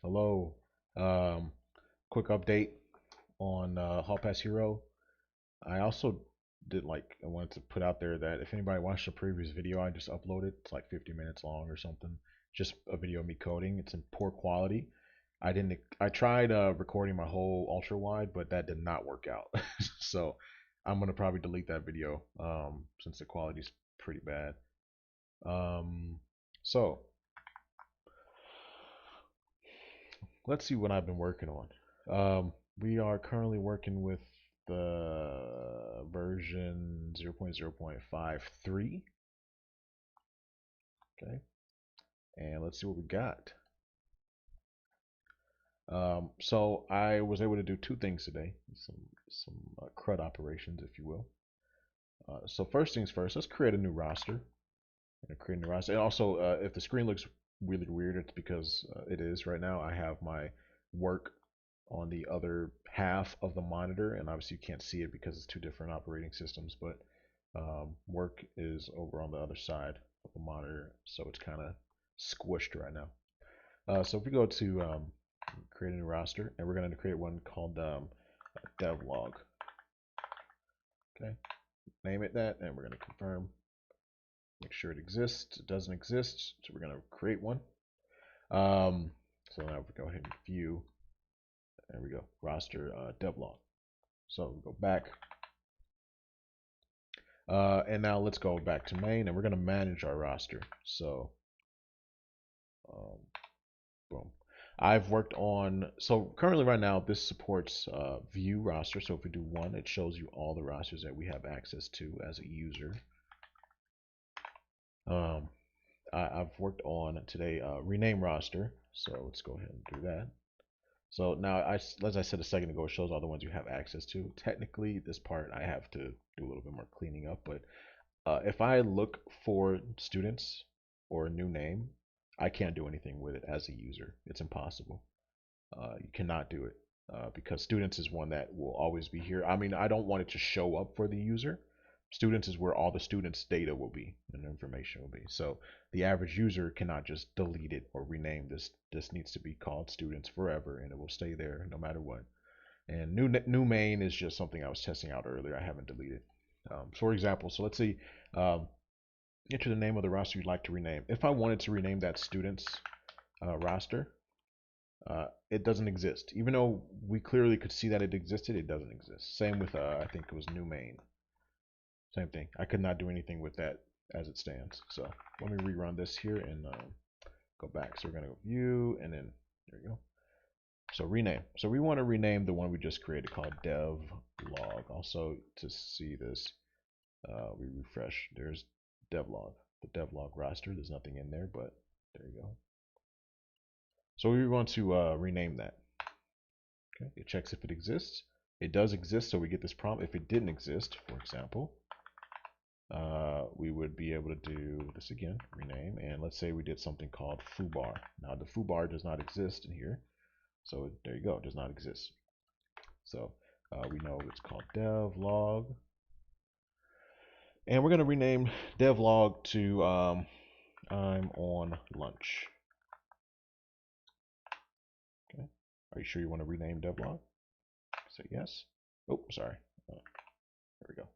Hello. Um, Quick update on Hall Pass Hero. I also I wanted to put out there that if anybody watched the previous video I just uploaded, it's like 50 minutes long or something. Just a video of me coding. It's in poor quality. I tried recording my whole ultra wide, but that did not work out. So I'm gonna probably delete that video since the quality's pretty bad. Um, so let's see what I've been working on. We are currently working with the version 0.0.53. Okay, and let's see what we got. So I was able to do two things today, some CRUD operations, if you will. So first things first, let's create a new roster. Create a new roster. And also, if the screen looks really weird, it's because it is right now. I have my work on the other half of the monitor, and obviously you can't see it because it's two different operating systems. But work is over on the other side of the monitor, so it's kind of squished right now. So if we go to create a new roster, and we're going to create one called devlog. Okay, name it that, and we're going to confirm. Make sure it exists. It doesn't exist, so we're going to create one. So now we go ahead and view. There we go. Roster devlog. So we go back. And now let's go back to main, and we're going to manage our roster. So, um, boom. I've worked on, so currently right now, this supports view roster. So if we do one, it shows you all the rosters that we have access to as a user. Um, I've worked on today rename roster. So let's go ahead and do that. So now, as I said a second ago, it shows all the ones you have access to. Technically, this part I have to do a little bit more cleaning up, but if I look for students or a new name, I can't do anything with it as a user. It's impossible. You cannot do it because students is one that will always be here. I mean, I don't want it to show up for the user. Students is where all the students' data will be and information will be. So the average user cannot just delete it or rename this. This needs to be called students forever, and it will stay there no matter what. And new main is just something I was testing out earlier. I haven't deleted. For example, so let's see. Um, Enter the name of the roster you'd like to rename. If I wanted to rename that students roster, it doesn't exist. Even though we clearly could see that it existed, it doesn't exist. Same with, I think it was new main. Same thing. I could not do anything with that as it stands. So let me rerun this here and go back. So we're going to go view, and then there you go. So rename. So we want to rename the one we just created called dev log. Also, to see this, we refresh. There's devlog, the devlog roster. There's nothing in there, but there you go. So we want to rename that. Okay, it checks if it exists. It does exist, so we get this prompt. If it didn't exist, for example, we would be able to do this again, rename, and let's say we did something called foobar. Now the foobar does not exist in here, so there you go, it does not exist. So we know it's called devlog, and we're going to rename devlog to I'm on lunch. Okay, are you sure you want to rename devlog? Say yes. Oh, sorry. There we go.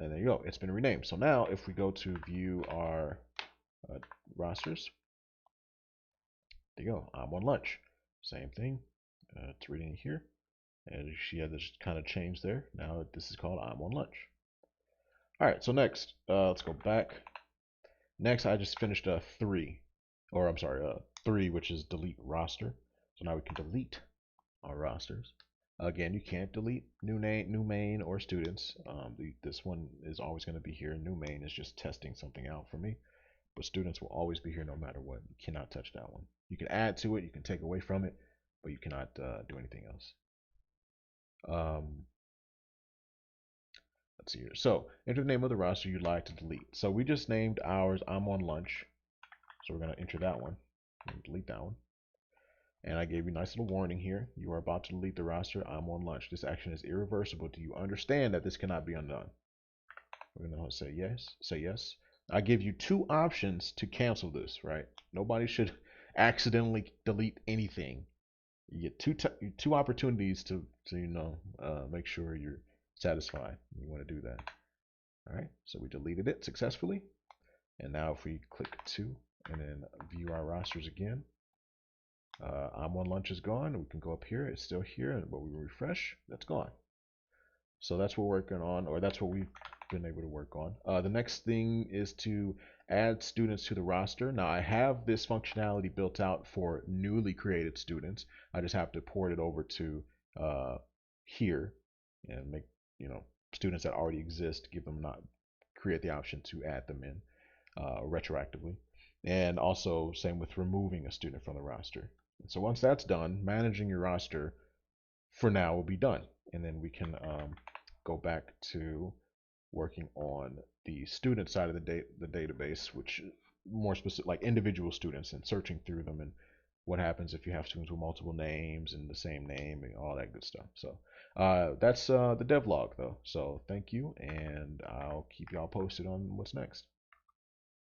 And there you go. It's been renamed. So now if we go to view our uh, rosters, there you go. I'm on lunch. Same thing. It's reading here. And she had this kind of change there. Now this is called I'm on lunch. All right. So next, let's go back. Next, I just finished a three, or I'm sorry, three, which is delete roster. So now we can delete our rosters. Again, you can't delete new name, new main, or students. This one is always going to be here. New main is just testing something out for me, but students will always be here no matter what. You cannot touch that one. You can add to it, you can take away from it, but you cannot do anything else. Um, let's see here. So enter the name of the roster you'd like to delete. So we just named ours I'm on lunch, so we're going to enter that one and delete that one. And I gave you a nice little warning here. You are about to delete the roster. I'm on lunch. This action is irreversible. Do you understand that this cannot be undone? We're going to say yes. Say yes. I give you two options to cancel this, right? Nobody should accidentally delete anything. You get two opportunities to make sure you're satisfied. You want to do that. All right, so we deleted it successfully. And now if we click 2 and then view our rosters again, I'm on lunch is gone. We can go up here. It's still here, but we refresh. That's gone. So that's what we're working on, or that's what we've been able to work on. The next thing is to add students to the roster. Now I have this functionality built out for newly created students. I just have to port it over to uh, here and make students that already exist, give them not create the option to add them in retroactively. And also same with removing a student from the roster. So once that's done, managing your roster for now will be done. And then we can go back to working on the student side of the database, which more specific, like individual students and searching through them and what happens if you have students with multiple names and the same name and all that good stuff. So that's the devlog though. So thank you, and I'll keep y'all posted on what's next.